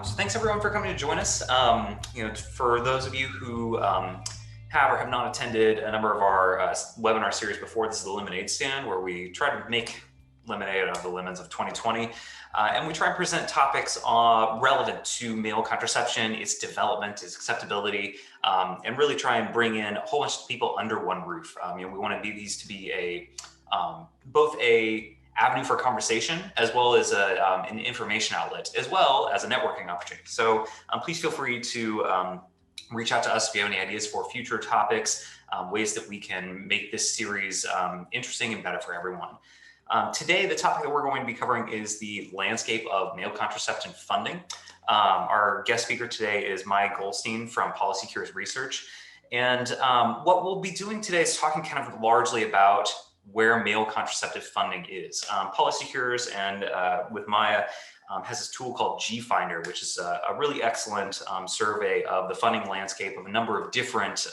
So thanks everyone for coming to join us. For those of you who have or have not attended a number of our webinar series before, this is the Lemonade Stand, where we try to make lemonade out of the lemons of 2020. And we try and present topics relevant to male contraception, its development, its acceptability, and really try and bring in a whole bunch of people under one roof. We want these to be both a avenue for conversation, as well as an information outlet, as well as a networking opportunity. So please feel free to reach out to us if you have any ideas for future topics, ways that we can make this series interesting and better for everyone. Today, the topic that we're going to be covering is the landscape of male contraception funding. Our guest speaker today is Maya Goldstein from Policy Cures Research. And what we'll be doing today is talking kind of largely about where male contraceptive funding is. Policy Cures and with Maya has this tool called GFinder, which is a really excellent survey of the funding landscape of a number of different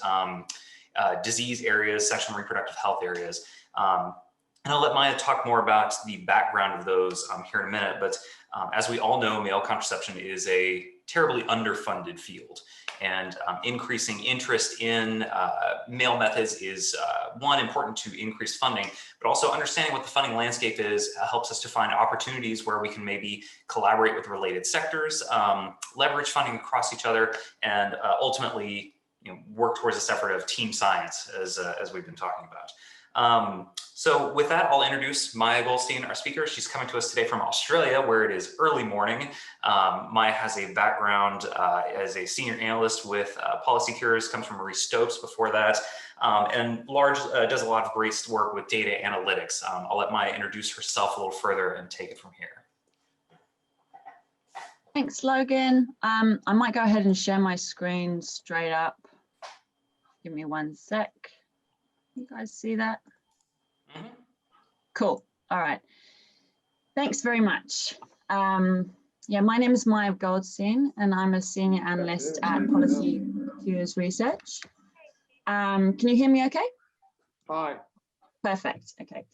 disease areas, sexual and reproductive health areas. And I'll let Maya talk more about the background of those here in a minute. But as we all know, male contraception is a terribly underfunded field. And increasing interest in male methods is one, important to increase funding, but also understanding what the funding landscape is helps us to find opportunities where we can maybe collaborate with related sectors, leverage funding across each other, and ultimately work towards this effort of team science, as we've been talking about. So with that, I'll introduce Maya Goldstein, our speaker. She's coming to us today from Australia, where it is early morning. Maya has a background as a senior analyst with Policy Cures, comes from Marie Stopes before that, and does a lot of great work with data analytics. I'll let Maya introduce herself a little further and take it from here. Thanks, Logan. I might go ahead and share my screen straight up. Give me one sec. You guys see that? Mm-hmm. Cool. All right. Thanks very much. My name is Maya Goldstein, and I'm a senior analyst at Policy Cures Research. Can you hear me okay? Hi. Perfect. Okay.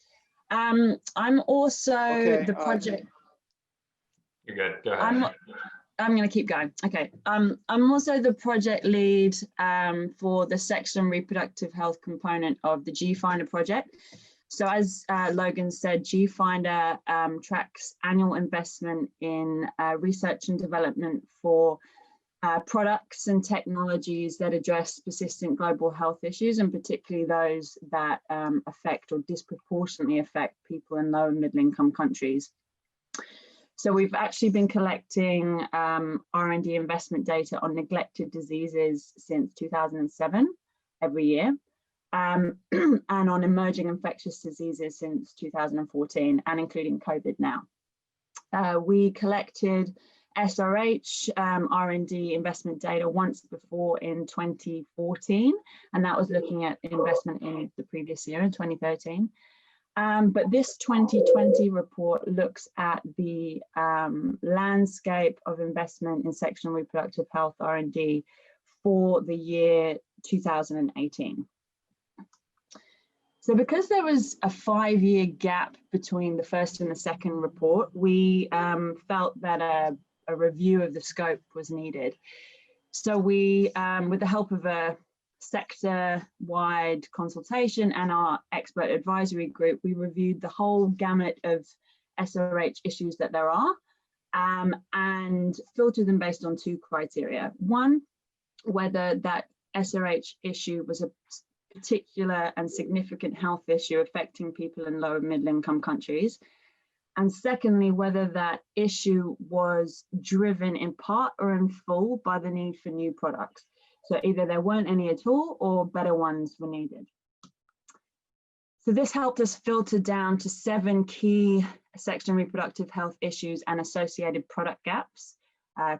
I'm also the project. You're good. Go ahead. I'm going to keep going. Okay. I'm also the project lead for the sexual and reproductive health component of the GFinder project. So as Logan said, GFinder tracks annual investment in research and development for products and technologies that address persistent global health issues, and particularly those that affect or disproportionately affect people in low and middle income countries. So we've actually been collecting R&D investment data on neglected diseases since 2007, every year, and on emerging infectious diseases since 2014, and including COVID now. We collected SRH R&D investment data once before in 2014, and that was looking at investment in the previous year in 2013. But this 2020 report looks at the landscape of investment in sexual and reproductive health R&D for the year 2018. So because there was a 5-year gap between the first and the second report, we felt that a review of the scope was needed. So we, with the help of a sector-wide consultation and our expert advisory group, we reviewed the whole gamut of SRH issues that there are and filtered them based on 2 criteria. One, whether that SRH issue was a particular and significant health issue affecting people in low and middle income countries. And secondly, whether that issue was driven in part or in full by the need for new products. So either there weren't any at all or better ones were needed. So this helped us filter down to 7 key sexual and reproductive health issues and associated product gaps: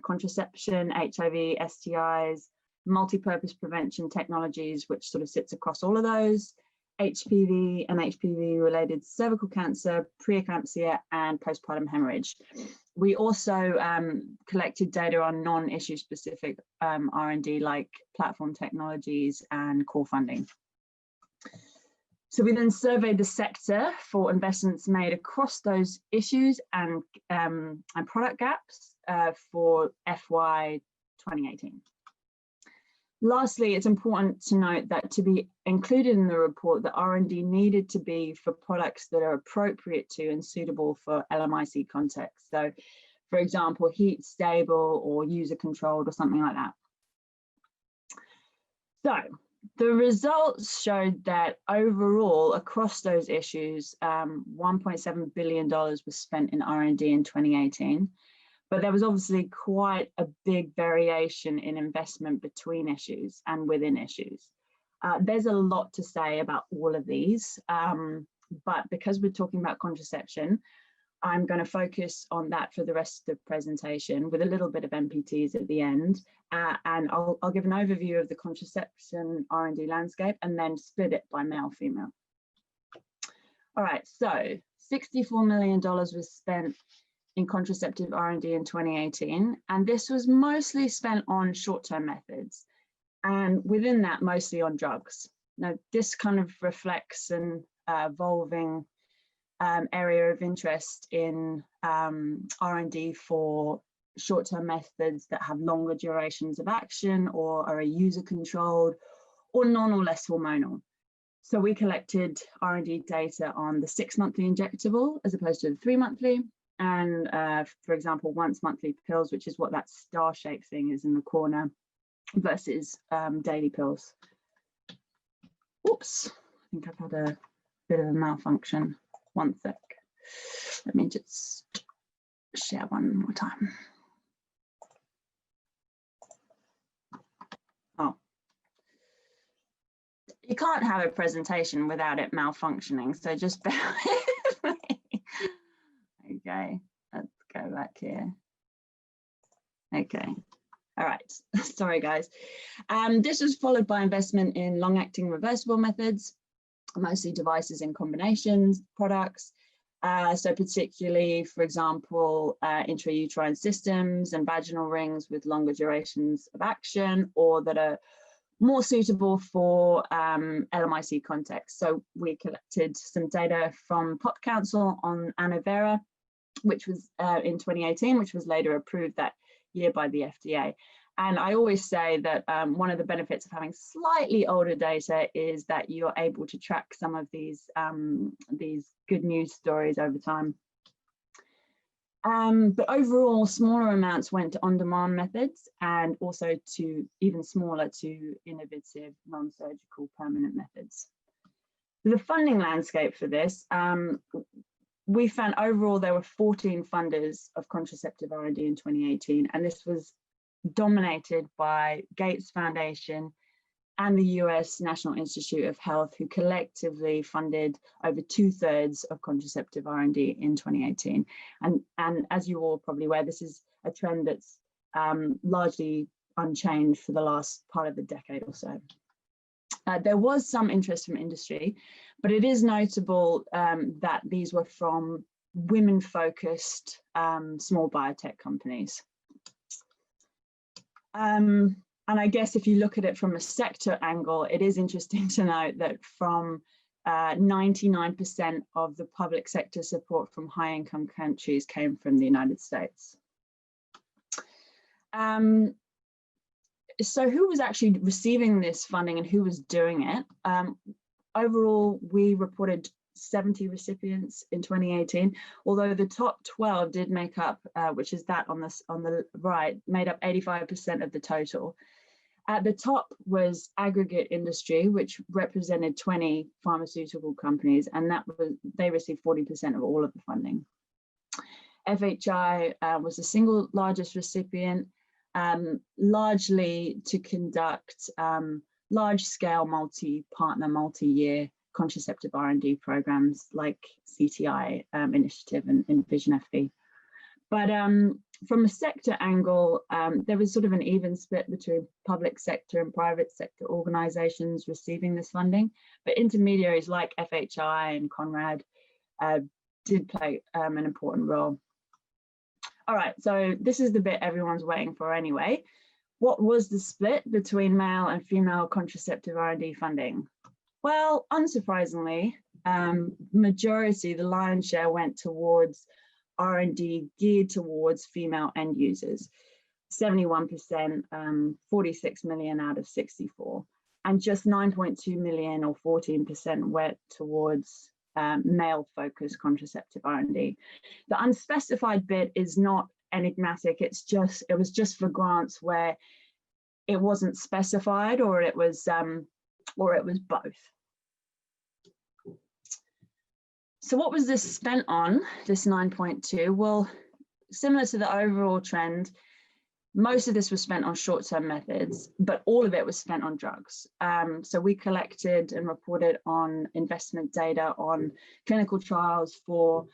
contraception, HIV, STIs, multi-purpose prevention technologies, which sort of sits across all of those, HPV and HPV-related cervical cancer, preeclampsia, and postpartum hemorrhage. We also collected data on non-issue specific R&D like platform technologies and core funding. So we then surveyed the sector for investments made across those issues and product gaps for FY 2018. Lastly, it's important to note that to be included in the report, the R&D needed to be for products that are appropriate to and suitable for LMIC context. So, for example, heat stable or user controlled or something like that. So, the results showed that overall, across those issues, $1.7 billion was spent in R&D in 2018. But there was obviously quite a big variation in investment between issues and within issues. There's a lot to say about all of these, but because we're talking about contraception, I'm going to focus on that for the rest of the presentation with a little bit of MPTs at the end, and I'll give an overview of the contraception R&D landscape and then split it by male, female. All right, so $64 million was spent in contraceptive R&D in 2018, and this was mostly spent on short-term methods, and within that, mostly on drugs. Now, this kind of reflects an evolving area of interest in R&D for short-term methods that have longer durations of action or are user-controlled or non or less hormonal. So we collected R&D data on the 6-monthly injectable as opposed to the 3-monthly, and for example, once monthly pills, which is what that star-shaped thing is in the corner, versus daily pills. Oops, I think I've had a bit of a malfunction. One sec. Let me just share one more time. Oh. You can't have a presentation without it malfunctioning, so just bear with me. Okay, let's go back here. Okay, all right, sorry guys. This was followed by investment in long-acting reversible methods, mostly devices in combinations, products. So particularly, for example, intrauterine systems and vaginal rings with longer durations of action or that are more suitable for LMIC context. So we collected some data from Pop Council on Annovera, which was in 2018, which was later approved that year by the FDA. And I always say that one of the benefits of having slightly older data is that you're able to track some of these good news stories over time. But overall, smaller amounts went to on-demand methods and also to even smaller to innovative non-surgical permanent methods. The funding landscape for this, we found overall there were 14 funders of contraceptive R&D in 2018, and this was dominated by Gates Foundation and the US National Institute of Health, who collectively funded over 2/3 of contraceptive R&D in 2018. And as you all probably aware, this is a trend that's largely unchanged for the last part of the decade or so. There was some interest from industry, but it is notable that these were from women-focused small biotech companies. And I guess if you look at it from a sector angle, it is interesting to note that from 99% of the public sector support from high-income countries came from the United States. So who was actually receiving this funding and who was doing it? Overall, we reported 70 recipients in 2018, although the top 12 did make up, which is that on the right, made up 85% of the total. At the top was aggregate industry, which represented 20 pharmaceutical companies, and they received 40% of all of the funding. FHI was the single largest recipient, largely to conduct large-scale multi-partner, multi-year contraceptive R&D programs like CTI Initiative and Envision FP. But from a sector angle, there was sort of an even split between public sector and private sector organizations receiving this funding, but intermediaries like FHI and Conrad did play an important role. All right, so this is the bit everyone's waiting for anyway. What was the split between male and female contraceptive R&D funding? Well, unsurprisingly, majority, the lion's share went towards R&D geared towards female end users. 71%, 46 million out of 64, and just 9.2 million or 14% went towards male-focused contraceptive R&D. The unspecified bit is not enigmatic. It was just for grants where it wasn't specified, or it was both. So what was this spent on, this 9.2? Well, similar to the overall trend, most of this was spent on short-term methods, but all of it was spent on drugs. So we collected and reported on investment data on clinical trials for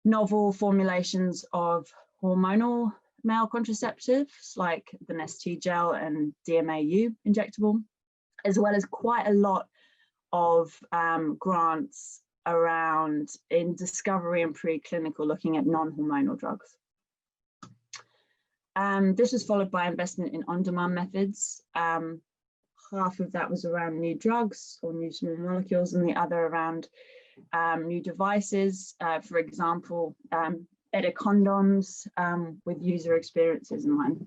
novel formulations of hormonal male contraceptives like the Nest gel and DMAU injectable, as well as quite a lot of grants around in discovery and preclinical looking at non-hormonal drugs. This was followed by investment in on-demand methods. Half of that was around new drugs or new small molecules, and the other around new devices, for example, better condoms with user experiences in mind.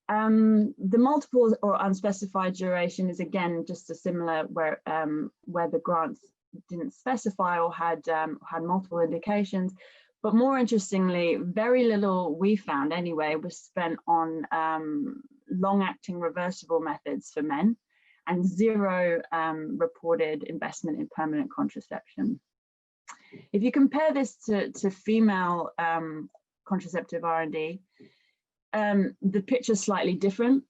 The multiple or unspecified duration is again just a similar where the grants didn't specify or had multiple indications. But more interestingly, very little we found anyway was spent on long-acting reversible methods for men, and zero reported investment in permanent contraception. If you compare this to female contraceptive R&D, the picture's slightly different.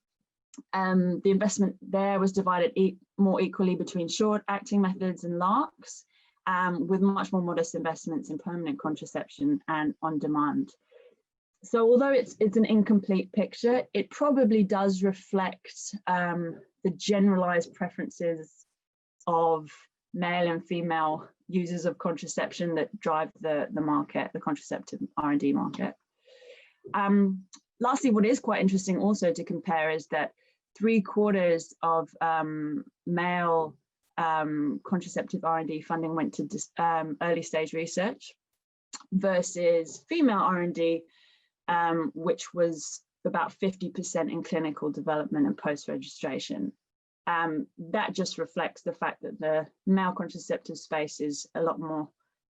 The investment there was divided more equally between short-acting methods and LARCs, with much more modest investments in permanent contraception and on-demand. So although it's an incomplete picture, it probably does reflect the generalized preferences of male and female users of contraception that drive the market, the contraceptive R&D market. Lastly, what is quite interesting also to compare is that 3/4 of male contraceptive R&D funding went to early stage research versus female R&D, which was about 50% in clinical development and post-registration. That just reflects the fact that the male contraceptive space is a lot more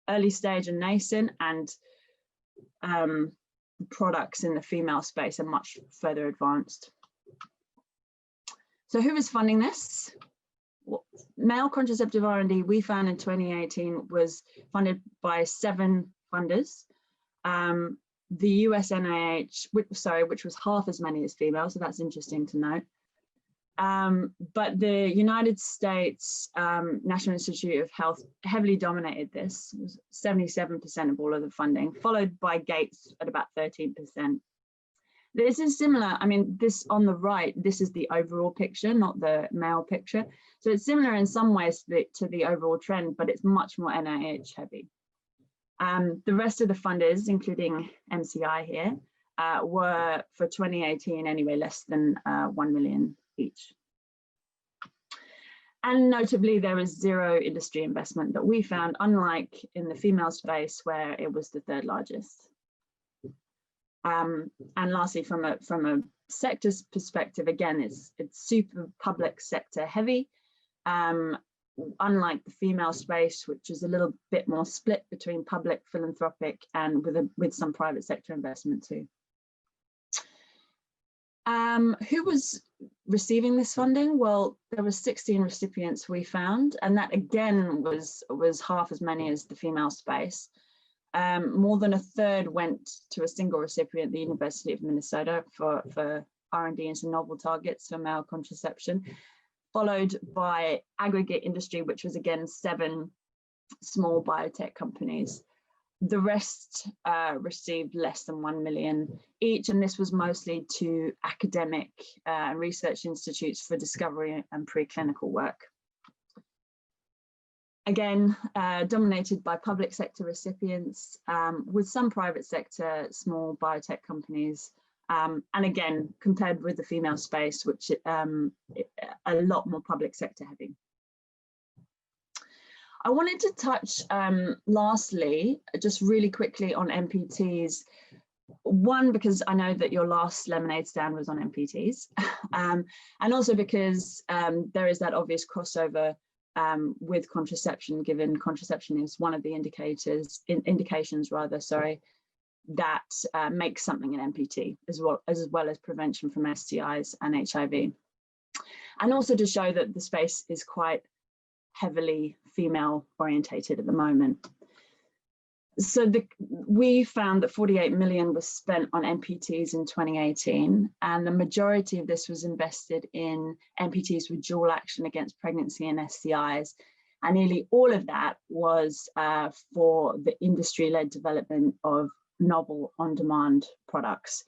early stage and nascent, and products in the female space are much further advanced. So who is funding this? Well, male contraceptive R&D we found in 2018 was funded by 7 funders. The US NIH, which was half as many as female, so that's interesting to note. But the United States National Institute of Health heavily dominated this. It was 77% of all of the funding, followed by Gates at about 13%. This is similar. I mean, this on the right, this is the overall picture, not the male picture. So it's similar in some ways to the overall trend, but it's much more NIH heavy. The rest of the funders, including MCI here, were for 2018 anyway, less than 1 million each. And notably, there was zero industry investment that we found, unlike in the female space where it was the 3rd largest. And lastly, from a sector's perspective, again, it's super public sector heavy. Unlike the female space, which is a little bit more split between public, philanthropic, and with some private sector investment too. Who was receiving this funding? Well, there were 16 recipients we found, and that again was half as many as the female space. More than a third went to a single recipient, the University of Minnesota, for R&D into novel targets for male contraception, followed by aggregate industry, which was again 7 small biotech companies. The rest received less than 1 million each, and this was mostly to academic research institutes for discovery and preclinical work. Again, dominated by public sector recipients, with some private sector small biotech companies And again, compared with the female space, which a lot more public sector heavy. I wanted to touch lastly, just really quickly on MPTs. One, because I know that your last lemonade stand was on MPTs, and also because there is that obvious crossover with contraception, given contraception is one of the indications that makes something an MPT, as well as prevention from STIs and HIV. And also to show that the space is quite heavily female orientated at the moment. So we found that 48 million was spent on MPTs in 2018, and the majority of this was invested in MPTs with dual action against pregnancy and STIs. And nearly all of that was for the industry-led development of novel on-demand products.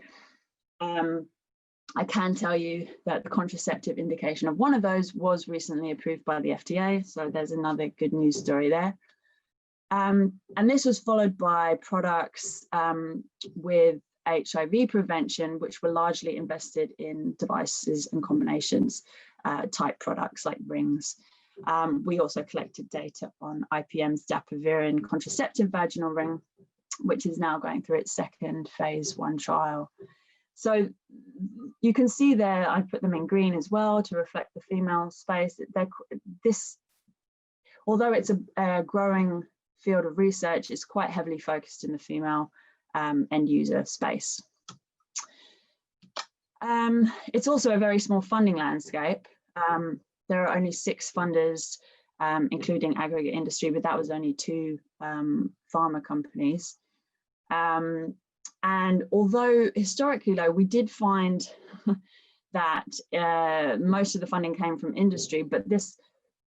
I can tell you that the contraceptive indication of one of those was recently approved by the FDA, so there's another good news story there. And this was followed by products with HIV prevention, which were largely invested in devices and combinations type products like rings. We also collected data on IPM's dapivirine contraceptive vaginal ring, which is now going through its second phase 1 trial. So you can see there, I put them in green as well to reflect the female space. Although it's a growing field of research, is quite heavily focused in the female end user space. It's also a very small funding landscape. There are only 6 funders, including aggregate industry, but that was only 2 pharma companies. And although historically low, we did find that most of the funding came from industry, but it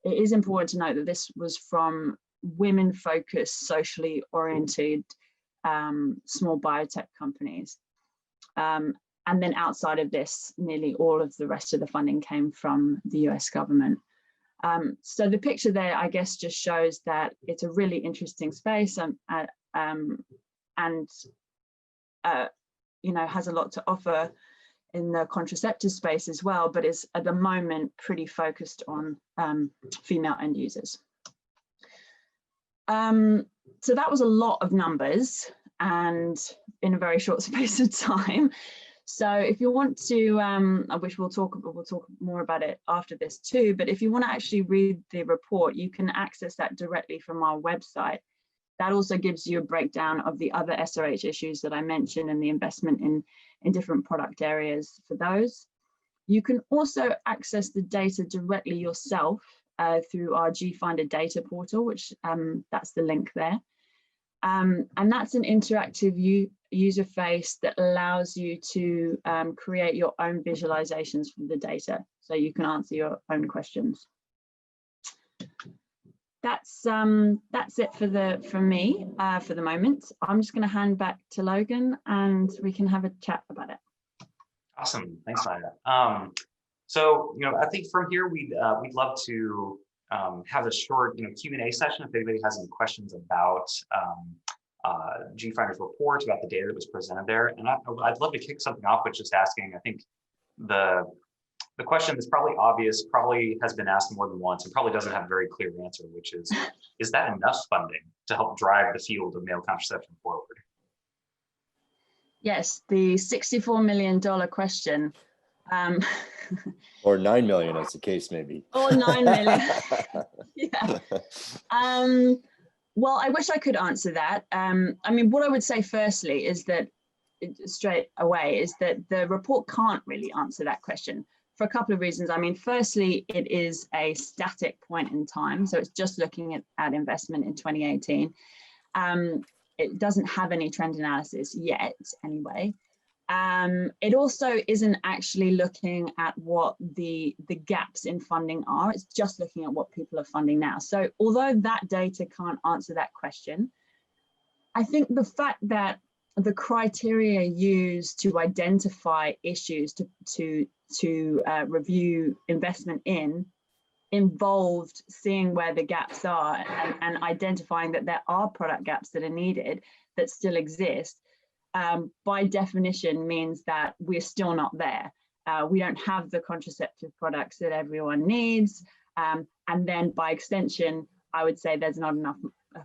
is important to note that this was from women-focused, socially oriented small biotech companies. And then outside of this, nearly all of the rest of the funding came from the US government. So the picture there, I guess, just shows that it's a really interesting space and you know, has a lot to offer in the contraceptive space as well, but is at the moment pretty focused on female end users. So that was a lot of numbers and in a very short space of time. So if you want to, I wish we'll talk more about it after this too, but if you want to actually read the report, you can access that directly from our website. That also gives you a breakdown of the other SRH issues that I mentioned and the investment in different product areas for those. You can also access the data directly yourself through our GFinder data portal, which that's the link there. And that's an interactive user face that allows you to create your own visualizations from the data, so you can answer your own questions. That's it from me for the moment. I'm just going to hand back to Logan and we can have a chat about it. Awesome, thanks, Maya. So I think from here we'd love to have a short Q&A session if anybody has any questions about GFinder's report, about the data that was presented there. And I'd love to kick something off with just asking, I think the question that's probably obvious, probably has been asked more than once, and probably doesn't have a very clear answer, which is that enough funding to help drive the field of male contraception forward? Yes, the $64 million question. Or 9 million, as the case may be. Or 9 million. Yeah. Well, I wish I could answer that. I mean, what I would say firstly is that straight away is that the report can't really answer that question for a couple of reasons. I mean, firstly, it is a static point in time. So it's just looking at investment in 2018. It doesn't have any trend analysis yet anyway. It also isn't actually looking at what the gaps in funding are. It's just looking at what people are funding now. So although that data can't answer that question, I think the fact that the criteria used to identify issues to review investment in involved seeing where the gaps are and identifying that there are product gaps that are needed that still exist, by definition means that we're still not there. We don't have the contraceptive products that everyone needs. And then by extension, I would say there's not enough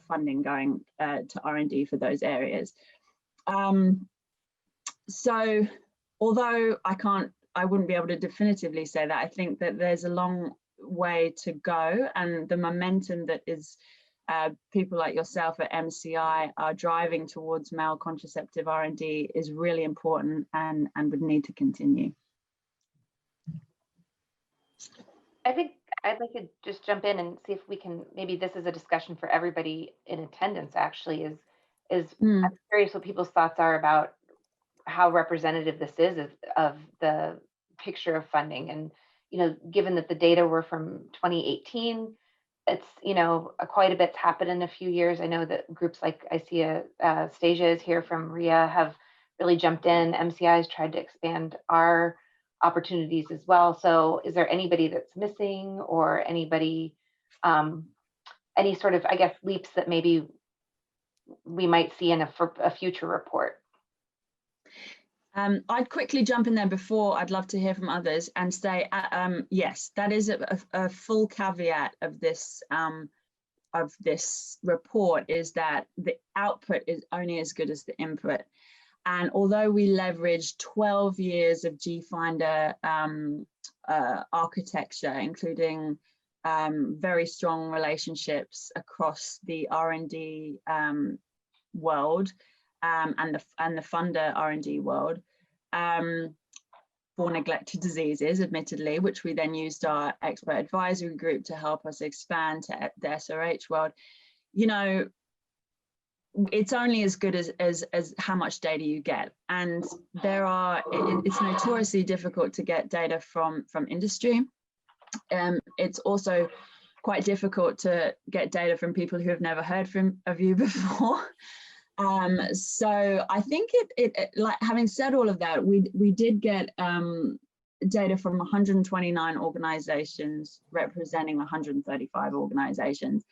funding going to R&D for those areas. So although I wouldn't be able to definitively say that, I think that there's a long way to go, and the momentum that is people like yourself at MCI are driving towards male contraceptive R&D is really important and would need to continue. I think I'd like to just jump in and see if we can, maybe this is a discussion for everybody in attendance actually, I'm curious what people's thoughts are about how representative this is of the picture of funding. And, you know, given that the data were from 2018, it's, you know, quite a bit's happened in a few years. I know that groups like I see Stasia is here from RIA have really jumped in. MCI has tried to expand our opportunities as well. So is there anybody that's missing, or anybody, any sort of, I guess, leaps that maybe we might see in a future report? I'd quickly jump in there before I'd love to hear from others and say, yes, that is a full caveat of this report, is that the output is only as good as the input. And although we leveraged 12 years of GFinder architecture, including very strong relationships across the R&D world and the funder R&D world for neglected diseases, admittedly, which we then used our expert advisory group to help us expand to the SRH world. You know, it's only as good as how much data you get, and it's notoriously difficult to get data from industry. It's also quite difficult to get data from people who have never heard of you before. So I think like, having said all of that, we did get data from 129 organizations representing 135 organizations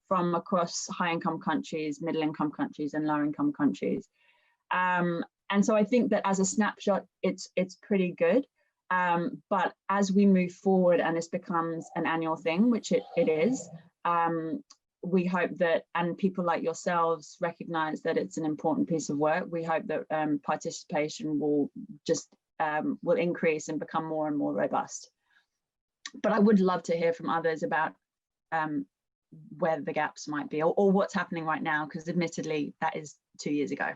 from across high-income countries, middle-income countries, and low-income countries. And so I think that as a snapshot, it's pretty good. But as we move forward and this becomes an annual thing, which it is, we hope that, and people like yourselves recognize that it's an important piece of work. We hope that participation will just will increase and become more and more robust. But I would love to hear from others about where the gaps might be, or what's happening right now, because admittedly that is 2 years ago.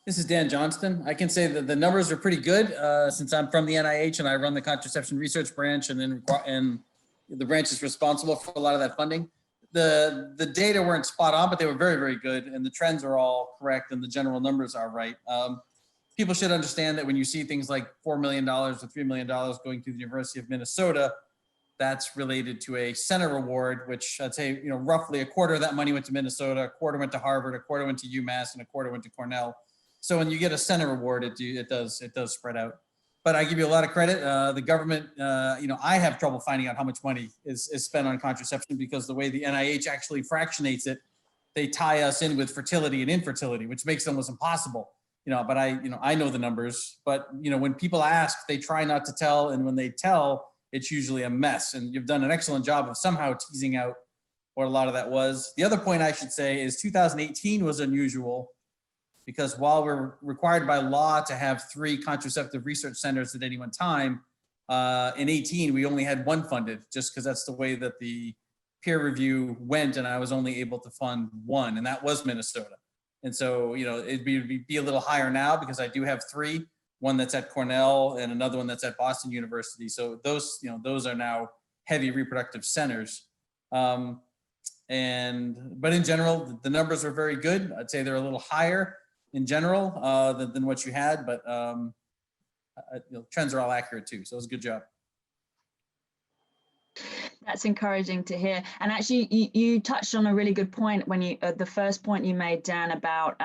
This is Dan Johnston. I can say that the numbers are pretty good since I'm from the NIH and I run the contraception research branch, and the branch is responsible for a lot of that funding. The data weren't spot on, but they were very, very good, and the trends are all correct and the general numbers are right. People should understand that when you see things like $4 million or $3 million going to the University of Minnesota, that's related to a center award, which I'd say, you know, roughly a quarter of that money went to Minnesota, a quarter went to Harvard, a quarter went to UMass, and a quarter went to Cornell. So when you get a center award, it does spread out. But I give you a lot of credit. The government, you know, I have trouble finding out how much money is spent on contraception, because the way the NIH actually fractionates it, they tie us in with fertility and infertility, which makes it almost impossible. You know, but I know the numbers. But you know, when people ask, they try not to tell, and when they tell, it's usually a mess. And you've done an excellent job of somehow teasing out what a lot of that was. The other point I should say is 2018 was unusual, because while we're required by law to have 3 contraceptive research centers at any one time, in 18, we only had 1 funded, just because that's the way that the peer review went, and I was only able to fund 1, and that was Minnesota. And so, you know, it'd be a little higher now, because I do have 3, one that's at Cornell and another one that's at Boston University. So those, you know, those are now heavy reproductive centers. But in general, the numbers are very good. I'd say they're a little higher in general than what you had, but you know, trends are all accurate too. So it was a good job. That's encouraging to hear. And actually, you touched on a really good point when you, the first point you made, Dan, about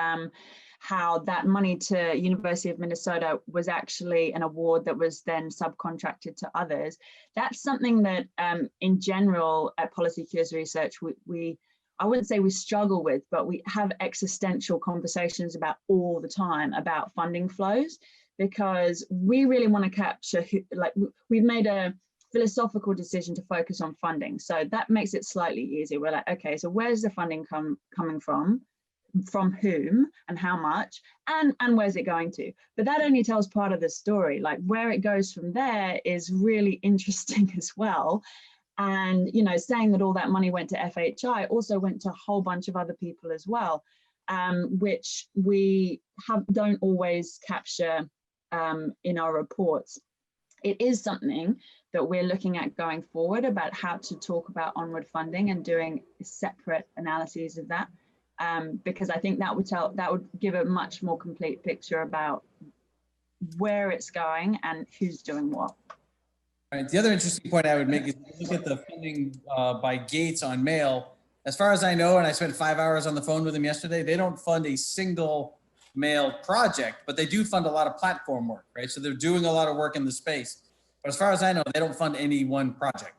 how that money to University of Minnesota was actually an award that was then subcontracted to others. That's something that in general at Policy Cures Research, I wouldn't say we struggle with, but we have existential conversations about all the time about funding flows, because we really want to capture, like we've made a philosophical decision to focus on funding. So that makes it slightly easier. We're like, okay, so where's the funding coming from whom and how much, and where's it going to? But that only tells part of the story. Like where it goes from there is really interesting as well. And, you know, saying that all that money went to FHI also went to a whole bunch of other people as well, which we don't always capture in our reports. It is something that we're looking at going forward about how to talk about onward funding and doing separate analyses of that, because I think that would give a much more complete picture about where it's going and who's doing what. All right. The other interesting point I would make is look at the funding by Gates on mail. As far as I know, and I spent 5 hours on the phone with them yesterday, they don't fund a single mail project, but they do fund a lot of platform work, right? So they're doing a lot of work in the space. But as far as I know, they don't fund any one project.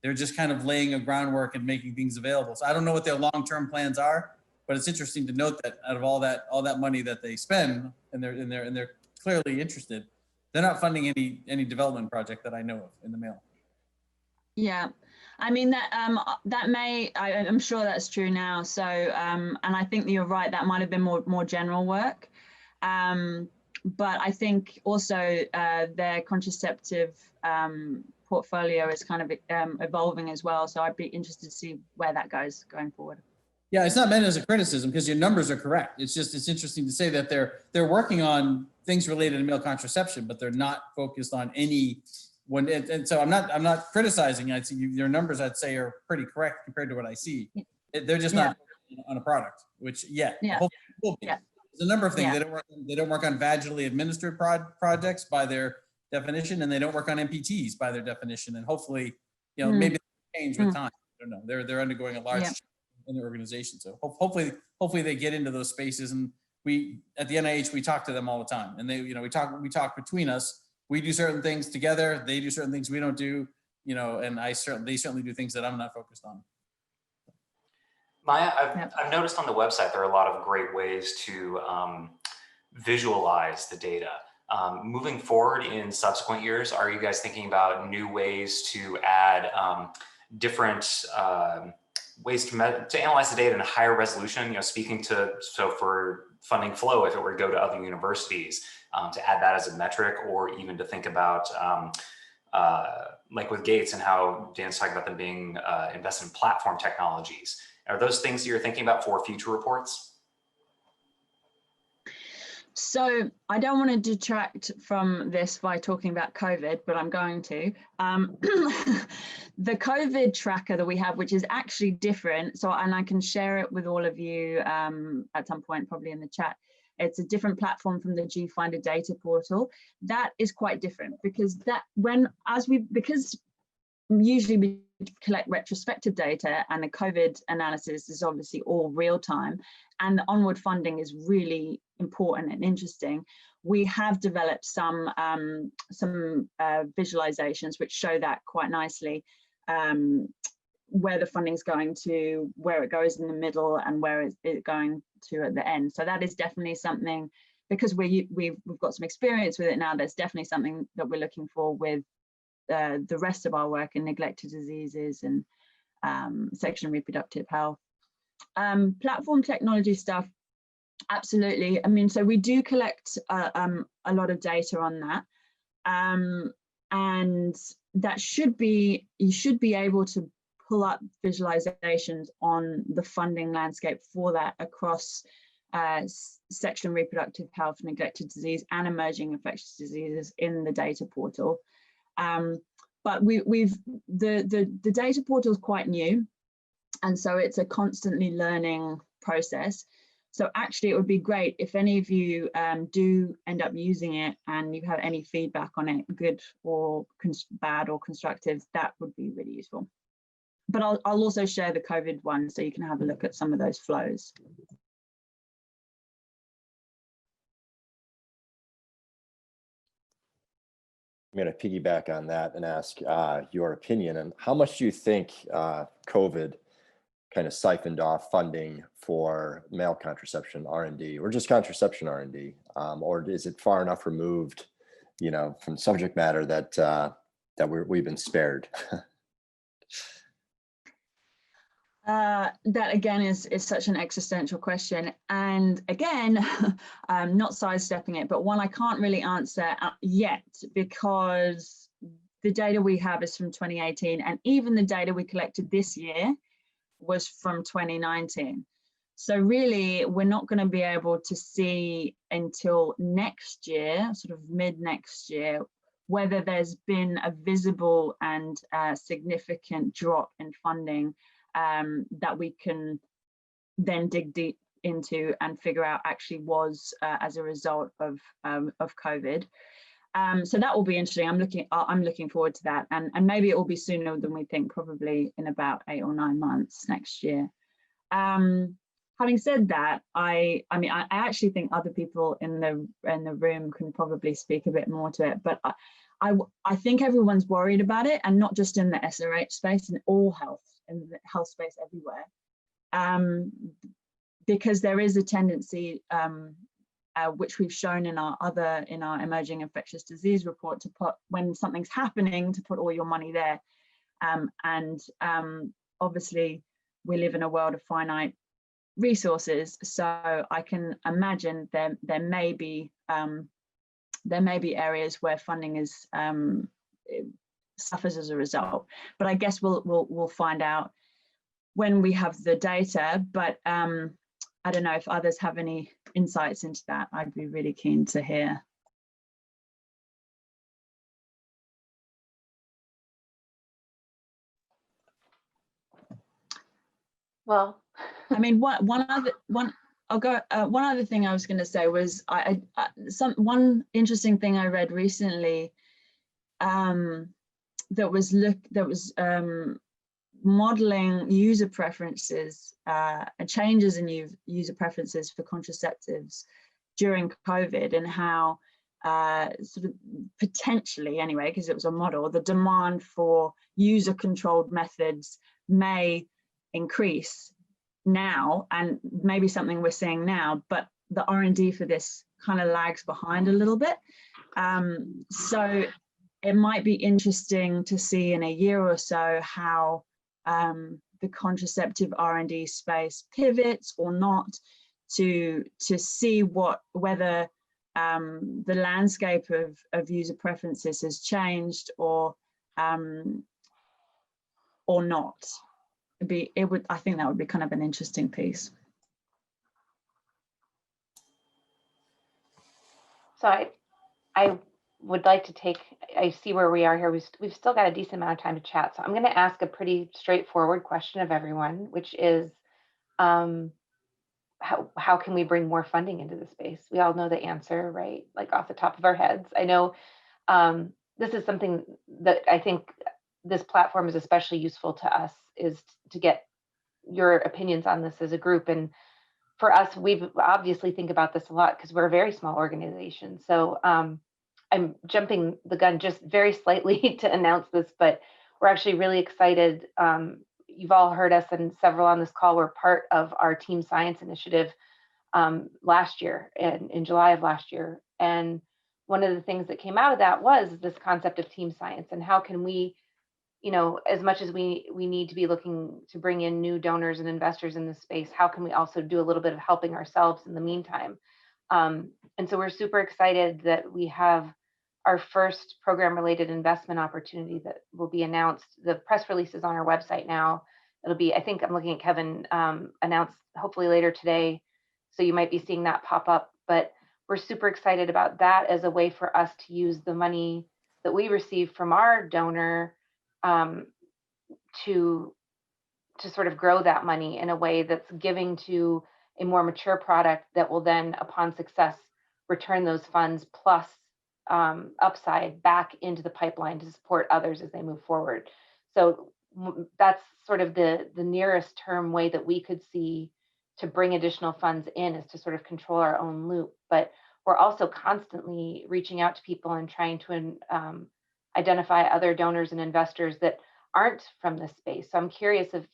They're just kind of laying a groundwork and making things available. So I don't know what their long-term plans are, but it's interesting to note that out of all that money that they spend, and they're clearly interested, they're not funding any development project that I know of in the mail. Yeah, I mean that may, I'm sure that's true now. So and I think that you're right. That might have been more general work, but I think also their contraceptive portfolio is kind of evolving as well. So I'd be interested to see where that goes going forward. Yeah, it's not meant as a criticism because your numbers are correct. It's interesting to say that they're working on things related to male contraception, but they're not focused on any one. And so I'm not criticizing. I'd say your numbers, I'd say, are pretty correct compared to what I see. They're just not on a product, which hopefully will be. There's a number of things. They don't work on vaginally administered projects by their definition, and they don't work on MPTs by their definition. And hopefully, maybe they change with time. I don't know. They're undergoing a large change in the organization. So hopefully they get into those spaces. And we at the NIH, we talk to them all the time, and we talk between us. We do certain things together. They do certain things we don't do, and they certainly do things that I'm not focused on. Maya, I've noticed on the website there are a lot of great ways to visualize the data. Moving forward in subsequent years, are you guys thinking about new ways to add different ways to analyze the data in a higher resolution? So for funding flow, if it were to go to other universities, to add that as a metric, or even to think about like with Gates and how Dan's talking about them being invested in platform technologies. Are those things that you're thinking about for future reports? So I don't want to detract from this by talking about COVID, but I'm going to. The COVID tracker that we have, which is actually different, and I can share it with all of you at some point, probably in the chat. It's a different platform from the GFinder data portal. That is quite different because usually we collect retrospective data, and the COVID analysis is obviously all real time, and the onward funding is really important and interesting. We have developed some visualizations which show that quite nicely, where the funding's going to, where it goes in the middle, and where it's going to at the end. So that is definitely something, because we've got some experience with it now, that's definitely something that we're looking for with the rest of our work in neglected diseases and sexual and reproductive health. Platform technology stuff, absolutely. I mean, so we do collect a lot of data on that, and that you should be able to pull up visualizations on the funding landscape for that across sexual and reproductive health, neglected disease, and emerging infectious diseases in the data portal. But the data portal is quite new, and so it's a constantly learning process. So actually, it would be great if any of you do end up using it and you have any feedback on it, good or bad or constructive, that would be really useful. But I'll also share the COVID one so you can have a look at some of those flows. I'm going to piggyback on that and ask your opinion. And how much do you think COVID kind of siphoned off funding for male contraception R&D, or just contraception R&D, or is it far enough removed, from subject matter that we've been spared? That again is such an existential question, and again, not sidestepping it, but one I can't really answer yet, because the data we have is from 2018, and even the data we collected this year was from 2019. So really, we're not going to be able to see until next year, sort of mid next year, whether there's been a visible and significant drop in funding that we can then dig deep into and figure out actually was as a result of COVID. So that will be interesting. I'm looking forward to that, and maybe it will be sooner than we think, probably in about 8 or 9 months next year. Having said that, I mean, I actually think other people in the room can probably speak a bit more to it, but I think everyone's worried about it, and not just in the SRH space, in all health, in the health space everywhere, because there is a tendency, which we've shown in our emerging infectious disease report, to put, when something's happening, to put all your money there, and obviously we live in a world of finite resources, so I can imagine there may be areas where funding is suffers as a result, but I guess we'll find out when we have the data. But I don't know if others have any insights into that. I'd be really keen to hear. Well, I mean, one other thing I was going to say was one interesting thing I read recently that was modeling user preferences and changes in user preferences for contraceptives during COVID, and how sort of potentially, anyway, because it was a model, the demand for user-controlled methods may increase now, and maybe something we're seeing now, but the R&D for this kind of lags behind a little bit. So it might be interesting to see in a year or so how the contraceptive R&D space pivots or not, to see whether the landscape of user preferences has changed or not. I think that would be kind of an interesting piece. So I would like to I see where we are here. We've still got a decent amount of time to chat. So I'm going to ask a pretty straightforward question of everyone, which is, how can we bring more funding into the space? We all know the answer, right? Like off the top of our heads. I know this is something that I think this platform is especially useful to us, is to get your opinions on this as a group. And for us, we've obviously think about this a lot because we're a very small organization. So I'm jumping the gun just very slightly to announce this, but we're actually really excited. You've all heard us, and several on this call were part of our Team Science initiative last year, in July of last year. And one of the things that came out of that was this concept of team science, and how can we, as much as we need to be looking to bring in new donors and investors in this space, how can we also do a little bit of helping ourselves in the meantime? And so we're super excited that we have our first program-related investment opportunity that will be announced. The press release is on our website now. It'll be, I think I'm looking at Kevin, announced hopefully later today. So you might be seeing that pop up, but we're super excited about that as a way for us to use the money that we receive from our donor to sort of grow that money in a way that's giving to a more mature product that will then, upon success, return those funds plus upside back into the pipeline to support others as they move forward. So that's sort of the nearest term way that we could see to bring additional funds in, is to sort of control our own loop. But we're also constantly reaching out to people and trying to identify other donors and investors that aren't from this space. So I'm curious if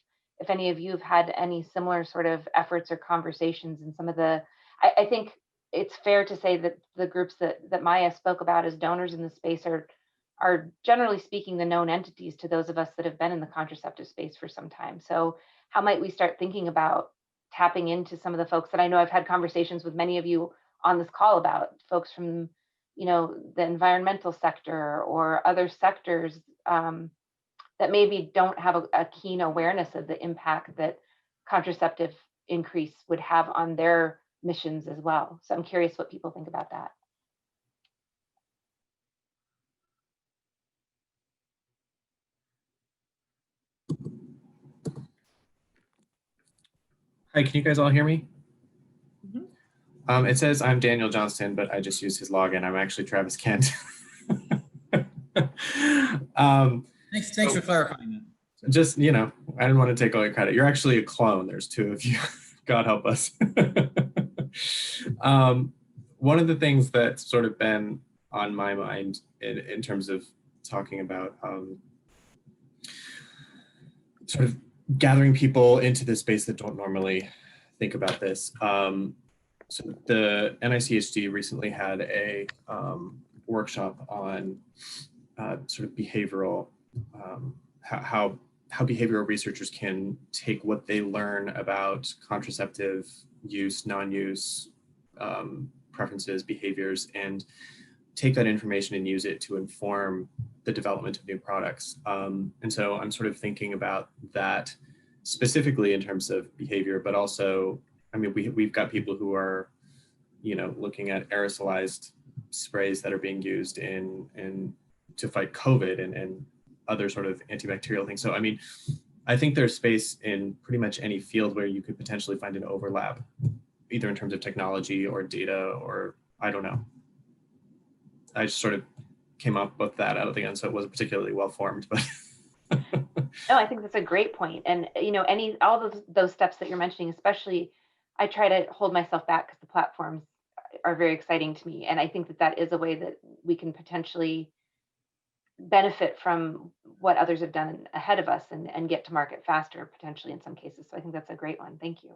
any of you have had any similar sort of efforts or conversations in some of the, I think it's fair to say that the groups that Maya spoke about as donors in the space are generally speaking the known entities to those of us that have been in the contraceptive space for some time. So how might we start thinking about tapping into some of the folks that I know I've had conversations with many of you on this call about, folks from, you know, the environmental sector or other sectors that maybe don't have a keen awareness of the impact that contraceptive increase would have on their missions as well. So I'm curious what people think about that. Hi, can you guys all hear me? It says I'm Daniel Johnston, but I just used his login. I'm actually Travis Kent. Thanks for clarifying that. Just, you know, I didn't want to take all your credit. You're actually a clone. There's two of you. God help us. One of the things that's sort of been on my mind in terms of talking about sort of gathering people into this space that don't normally think about this. So the NICHD recently had a workshop on sort of behavioral, how behavioral researchers can take what they learn about contraceptive use, non-use, preferences, behaviors, and take that information and use it to inform the development of new products. And so I'm sort of thinking about that specifically in terms of behavior, but also, I mean, we've got people who are, you know, looking at aerosolized sprays that are being used in to fight COVID and other sort of antibacterial things. So, I mean, I think there's space in pretty much any field where you could potentially find an overlap, either in terms of technology or data, or I don't know. I just sort of came up with that out of the end, so it wasn't particularly well formed, but. No, I think that's a great point. And, you know, all those steps that you're mentioning, especially, I try to hold myself back because the platforms are very exciting to me. And I think that is a way that we can potentially benefit from what others have done ahead of us and get to market faster, potentially in some cases. So I think that's a great one. Thank you.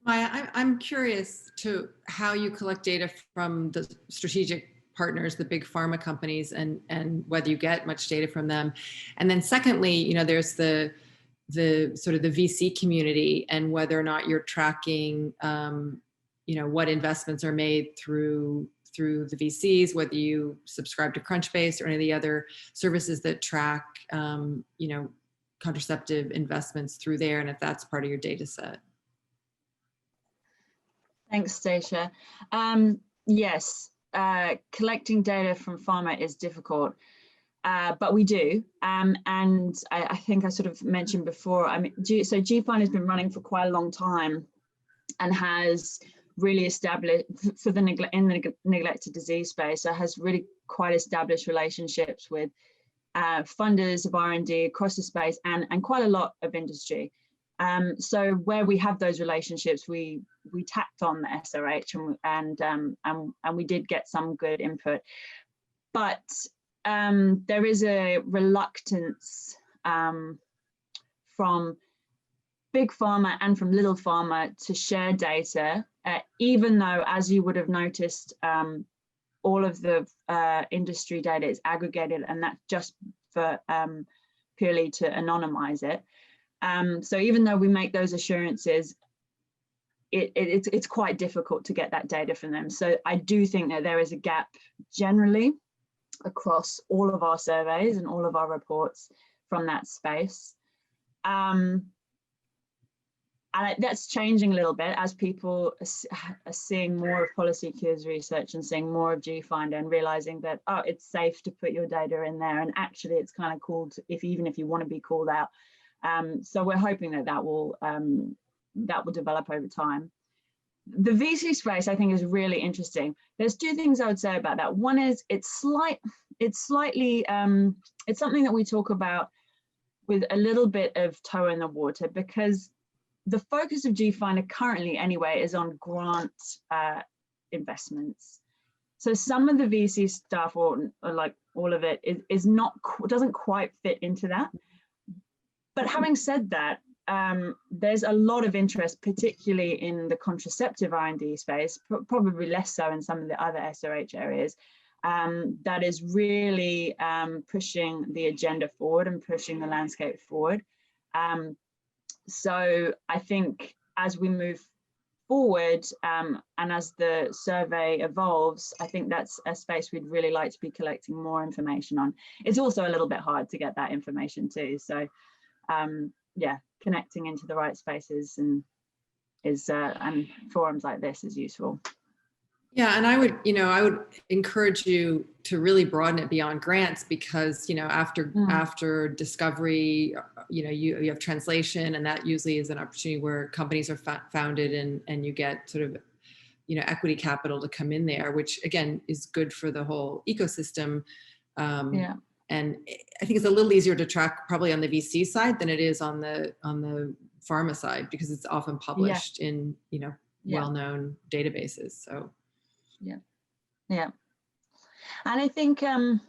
Maya, I'm curious to how you collect data from the strategic partners, the big pharma companies, and whether you get much data from them. And then secondly, you know, there's the sort of the VC community and whether or not you're tracking, you know, what investments are made through the VCs, whether you subscribe to Crunchbase or any of the other services that track, you know, contraceptive investments through there, and if that's part of your data set. Thanks, Stacia. Yes, collecting data from pharma is difficult, but we do. And I think I sort of mentioned before, I mean, so GFIND has been running for quite a long time and has really established, for the neglected disease space, so has really quite established relationships with funders of R&D across the space and quite a lot of industry. So where we have those relationships, we tapped on the SRH and we did get some good input, but there is a reluctance from big pharma and from little pharma to share data, even though, as you would have noticed, all of the industry data is aggregated, and that's just for purely to anonymize it. So even though we make those assurances, it's quite difficult to get that data from them. So I do think that there is a gap generally across all of our surveys and all of our reports from that space. And that's changing a little bit as people are seeing more of PolicyCures research and seeing more of GFIND and realizing that, oh, it's safe to put your data in there, and actually it's kind of cool to, even if you want to be called out. So we're hoping that will develop over time. The VC space, I think, is really interesting. There's two things I would say about that. One is it's slightly it's something that we talk about with a little bit of toe in the water, because the focus of GFIND currently anyway is on grant investments. So some of the VC stuff, or like all of it, is not, doesn't quite fit into that. But having said that, there's a lot of interest, particularly in the contraceptive R&D space, probably less so in some of the other SRH areas, that is really pushing the agenda forward and pushing the landscape forward. So I think as we move forward and as the survey evolves, I think that's a space we'd really like to be collecting more information on. It's also a little bit hard to get that information too. So yeah, connecting into the right spaces and forums like this is useful. Yeah, and I would encourage you to really broaden it beyond grants, because after discovery, you have translation, and that usually is an opportunity where companies are founded, and you get sort of equity capital to come in there, which again is good for the whole ecosystem. Yeah. And I think it's a little easier to track probably on the VC side than it is on the pharma side, because it's often published in well-known databases. So yeah, and I think I don't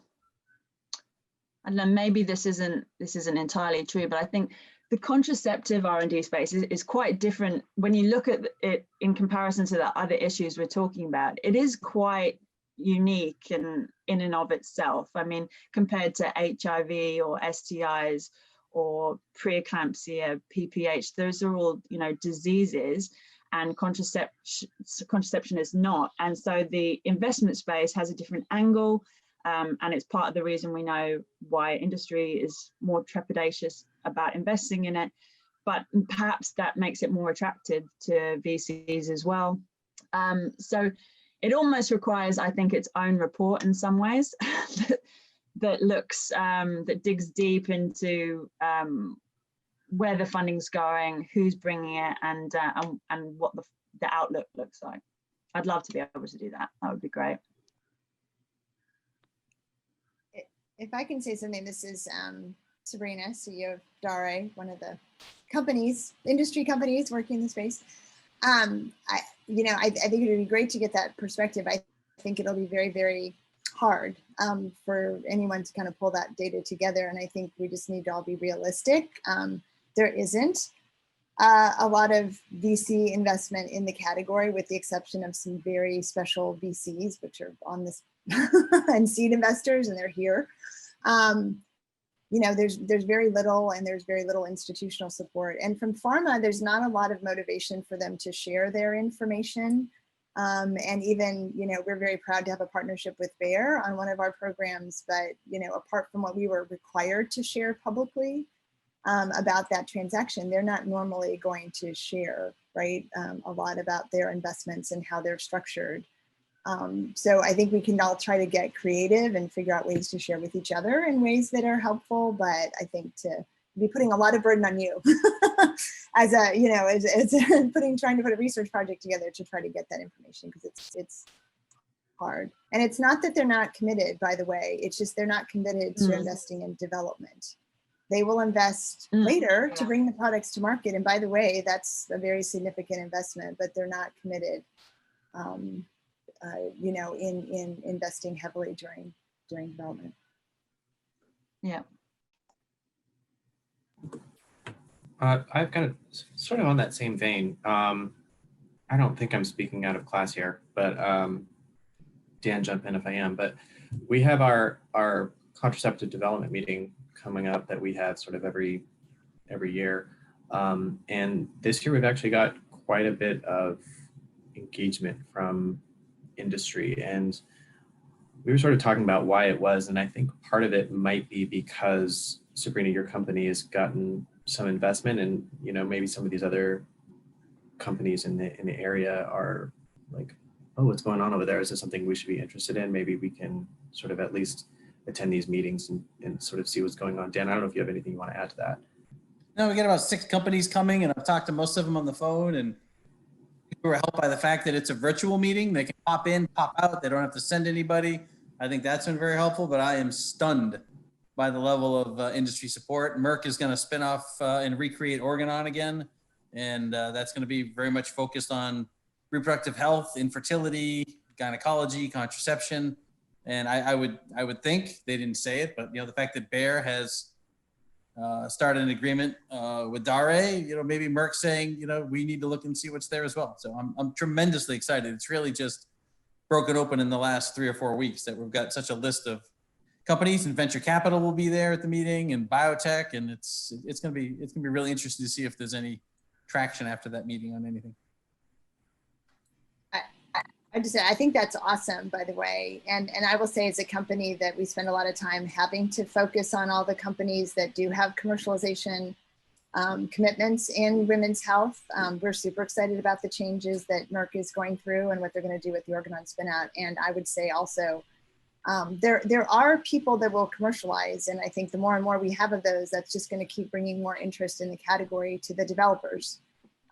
know, maybe this isn't entirely true, but I think the contraceptive R&D space is quite different when you look at it in comparison to the other issues we're talking about. It is quite unique in and of itself. I mean, compared to HIV or STIs or preeclampsia, PPH, those are all diseases, and contraception is not. And so the investment space has a different angle, and it's part of the reason we know why industry is more trepidatious about investing in it. But perhaps that makes it more attractive to VCs as well. So it almost requires, I think, its own report in some ways that looks, that digs deep into where the funding's going, who's bringing it, and what the outlook looks like. I'd love to be able to do that. That would be great. If I can say something, this is Sabrina, CEO of Dare, one of the industry companies working in the space. I think it would be great to get that perspective. I think it'll be very, very hard for anyone to kind of pull that data together. And I think we just need to all be realistic. There isn't a lot of VC investment in the category, with the exception of some very special VCs, which are on this and seed investors, and they're here. There's very little, and there's very little institutional support. And from pharma, there's not a lot of motivation for them to share their information. And even, we're very proud to have a partnership with Bayer on one of our programs, but, apart from what we were required to share publicly about that transaction, they're not normally going to share, right, a lot about their investments and how they're structured. So I think we can all try to get creative and figure out ways to share with each other in ways that are helpful. But I think to be putting a lot of burden on you as trying to put a research project together to try to get that information, because it's hard. And it's not that they're not committed, by the way, it's just they're not committed to investing in development. They will invest later to bring the products to market. And by the way, that's a very significant investment, but they're not committed in investing heavily during development. Yeah. I've got sort of on that same vein. I don't think I'm speaking out of class here, but Dan, jump in if I am. But we have our contraceptive development meeting coming up that we have sort of every year. And this year we've actually got quite a bit of engagement from industry, and we were sort of talking about why it was, and I think part of it might be because, Sabrina, your company has gotten some investment, and maybe some of these other companies in the area are like, oh, what's going on over there? Is this something we should be interested in? Maybe we can sort of at least attend these meetings and sort of see what's going on. Dan, I don't know if you have anything you want to add to that. No, we got about 6 companies coming, and I've talked to most of them on the phone, and people are helped by the fact that it's a virtual meeting. They can pop in, pop out. They don't have to send anybody. I think that's been very helpful, but I am stunned by the level of industry support. Merck is going to spin off and recreate Organon again. And that's going to be very much focused on reproductive health, infertility, gynecology, contraception. And I would think, they didn't say it, but the fact that Bayer has started an agreement with Daré, maybe Merck saying, we need to look and see what's there as well. So I'm tremendously excited. It's really just broken open in the last 3 or 4 weeks that we've got such a list of companies, and venture capital will be there at the meeting, and biotech, and it's going to be really interesting to see if there's any traction after that meeting on anything. I think that's awesome, by the way. And I will say, as a company that we spend a lot of time having to focus on all the companies that do have commercialization commitments in women's health. We're super excited about the changes that Merck is going through and what they're going to do with the Organon spinout. And I would say also, there are people that will commercialize. And I think the more and more we have of those, that's just going to keep bringing more interest in the category to the developers.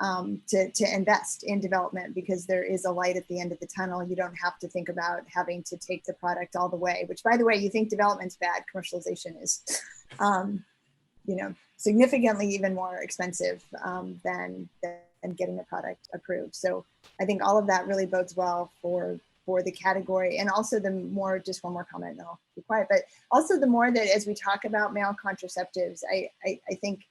To invest in development, because there is a light at the end of the tunnel. You don't have to think about having to take the product all the way, which, by the way, you think development's bad, commercialization is, significantly even more expensive than getting a product approved. So I think all of that really bodes well for the category. And also the more, just one more comment and I'll be quiet, but also the more that as we talk about male contraceptives, I think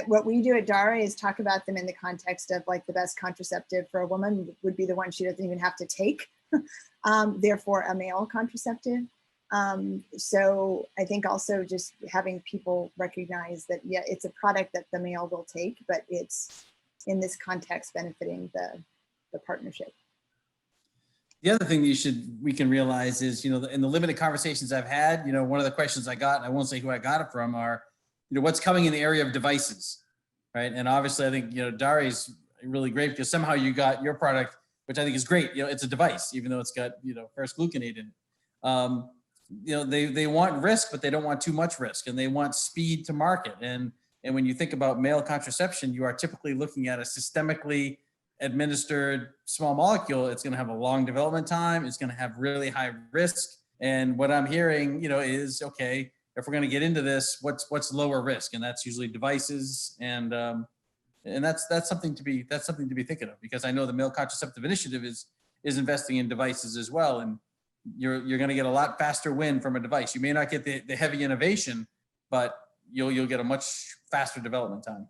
what we do at Daré is talk about them in the context of, like, the best contraceptive for a woman would be the one she doesn't even have to take, therefore a male contraceptive. So I think also just having people recognize that, yeah, it's a product that the male will take, but it's in this context benefiting the partnership. The other thing we can realize is, in the limited conversations I've had, one of the questions I got, and I won't say who I got it from, are, what's coming in the area of devices, right? And obviously, I think, Daré is really great because somehow you got your product, which I think is great. It's a device, even though it's got, first gluconate in it. They want risk, but they don't want too much risk, and they want speed to market. And when you think about male contraception, you are typically looking at a systemically administered small molecule. It's going to have a long development time. It's going to have really high risk. And what I'm hearing, is, okay, if we're going to get into this, what's lower risk? And that's usually devices, and that's something to be thinking of, because I know the Male Contraceptive Initiative is investing in devices as well, and you're going to get a lot faster win from a device. You may not get the heavy innovation, but you'll get a much faster development time.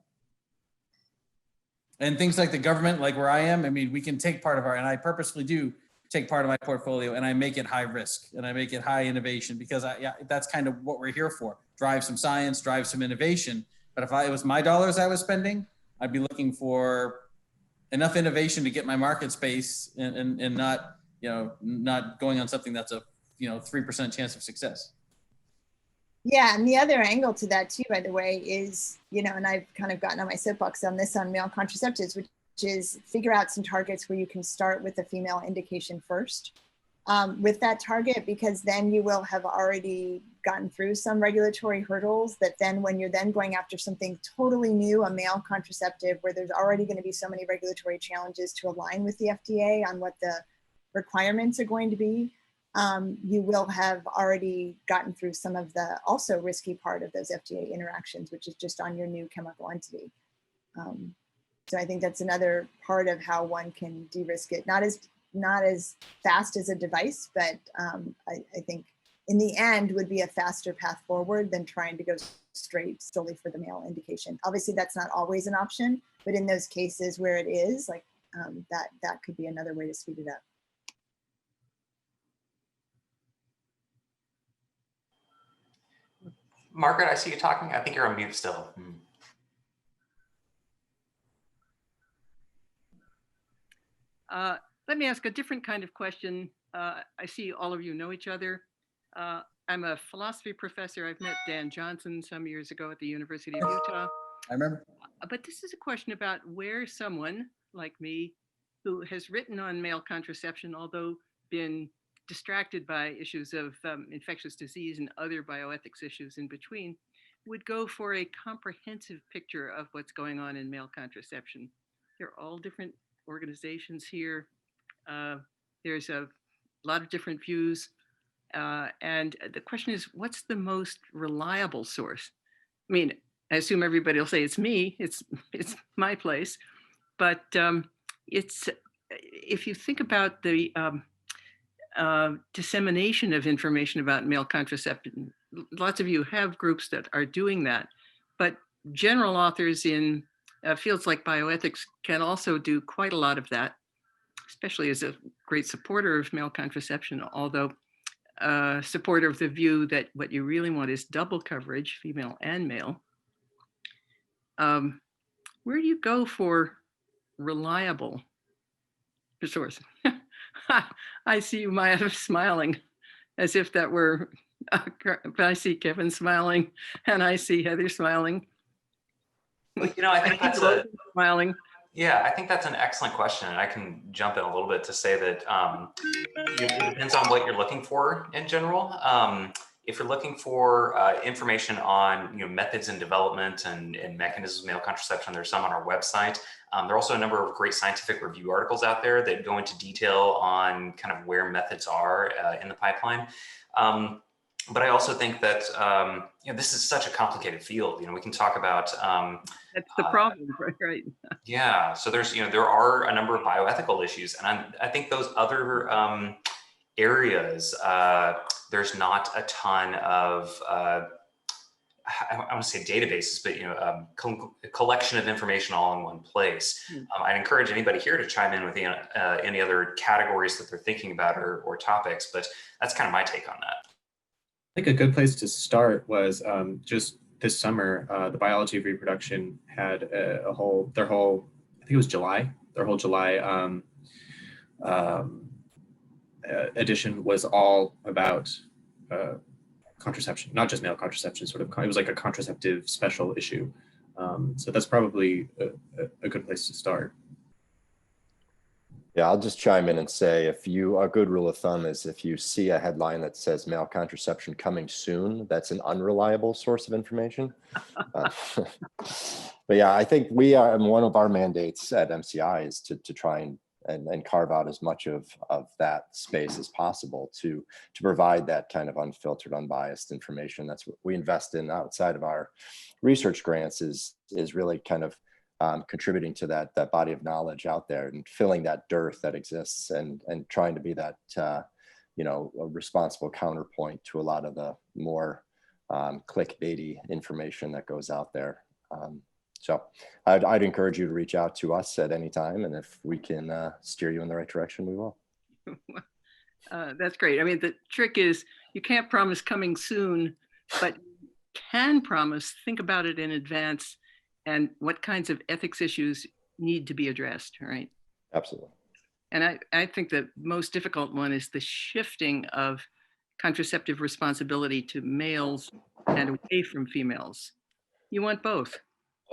And things like the government, like where I am, I mean, we can take part of and I purposefully do take part of my portfolio, and I make it high risk and I make it high innovation, because that's kind of what we're here for. Drive some science, drive some innovation. But if it was my dollars I was spending, I'd be looking for enough innovation to get my market space and not, not going on something that's a, 3% chance of success. Yeah, and the other angle to that too, by the way, is, and I've kind of gotten on my soapbox on this on male contraceptives, which is figure out some targets where you can start with the female indication first with that target, because then you will have already gotten through some regulatory hurdles that then when you're then going after something totally new, a male contraceptive, where there's already going to be so many regulatory challenges to align with the FDA on what the requirements are going to be, you will have already gotten through some of the also risky part of those FDA interactions, which is just on your new chemical entity. So I think that's another part of how one can de-risk it. Not as fast as a device, but I think in the end would be a faster path forward than trying to go straight solely for the male indication. Obviously, that's not always an option, but in those cases where it is, like that could be another way to speed it up. Margaret, I see you talking. I think you're on mute still. Let me ask a different kind of question. I see all of you know each other. I'm a philosophy professor. I've met Dan Johnson some years ago at the University of Utah. I remember. But this is a question about where someone like me, who has written on male contraception, although been distracted by issues of infectious disease and other bioethics issues in between, would go for a comprehensive picture of what's going on in male contraception. There are all different organizations here. There's a lot of different views. And the question is, what's the most reliable source? I mean, I assume everybody will say it's me, it's my place. But it's, if you think about the dissemination of information about male contraception. Lots of you have groups that are doing that, but general authors in fields like bioethics can also do quite a lot of that, especially as a great supporter of male contraception, although supporter of the view that what you really want is double coverage, female and male. Where do you go for reliable source? I see you, Maya, smiling as if that were, I see Kevin smiling and I see Heather smiling. Well, I think that's smiling. Yeah, I think that's an excellent question. And I can jump in a little bit to say that it depends on what you're looking for in general. If you're looking for information on methods in development and mechanisms of male contraception, there's some on our website. There are also a number of great scientific review articles out there that go into detail on kind of where methods are in the pipeline. But I also think that this is such a complicated field. We can talk about that's the problem, right? Yeah. So there are a number of bioethical issues, and I think those other areas there's not a ton of I want to say databases, but collection of information all in one place. I'd encourage anybody here to chime in with any other categories that they're thinking about or topics, but that's kind of my take on that. I think a good place to start was just this summer, the Biology of Reproduction had their whole July edition was all about contraception, not just male contraception, it was like a contraceptive special issue. So that's probably a good place to start. Yeah, I'll just chime in and say, a good rule of thumb is if you see a headline that says male contraception coming soon, that's an unreliable source of information. But yeah, I think one of our mandates at MCI is to try and carve out as much of that space as possible to provide that kind of unfiltered, unbiased information. That's what we invest in outside of our research grants is really kind of contributing to that body of knowledge out there and filling that dearth that exists and trying to be that a responsible counterpoint to a lot of the more clickbaity information that goes out there. So I'd encourage you to reach out to us at any time, and if we can steer you in the right direction, we will. That's great. I mean, the trick is you can't promise coming soon, but you can promise think about it in advance and what kinds of ethics issues need to be addressed, right? Absolutely. And I think the most difficult one is the shifting of contraceptive responsibility to males and away from females. You want both.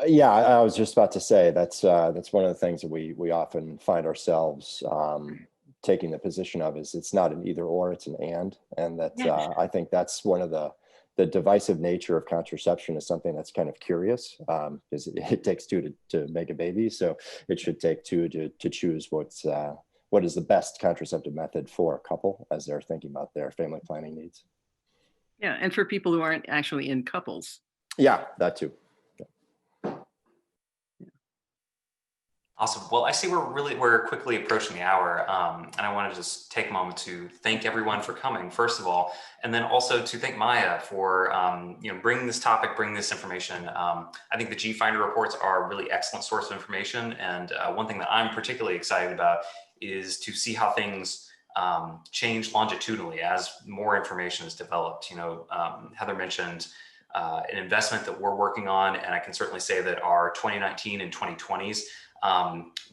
Yeah, I was just about to say that's one of the things that we often find ourselves taking the position of is it's not an either or, it's an and that Yes. I think that's one of the divisive nature of contraception is something that's kind of curious because it takes two to make a baby, so it should take two to choose what is the best contraceptive method for a couple as they're thinking about their family planning needs. Yeah, and for people who aren't actually in couples. Yeah, that too. Awesome. Well, I see we're quickly approaching the hour, and I want to just take a moment to thank everyone for coming, first of all, and then also to thank Maya for bringing this topic, bringing this information. I think the GFinder reports are a really excellent source of information, and one thing that I'm particularly excited about is to see how things change longitudinally as more information is developed. Heather mentioned an investment that we're working on, and I can certainly say that our 2019 and 2020s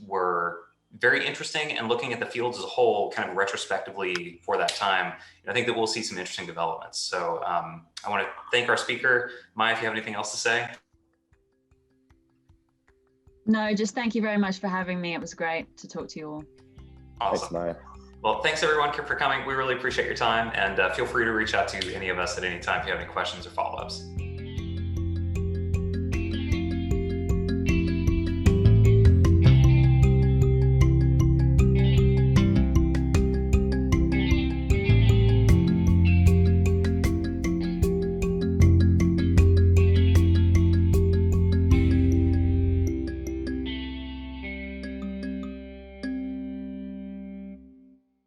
were very interesting, and looking at the fields as a whole kind of retrospectively for that time, I think that we'll see some interesting developments. So I want to thank our speaker. Maya, if you have anything else to say. No, just thank you very much for having me. It was great to talk to you all. Awesome. Thanks, Maya. Well, thanks everyone for coming. We really appreciate your time, and feel free to reach out to any of us at any time if you have any questions or follow-ups.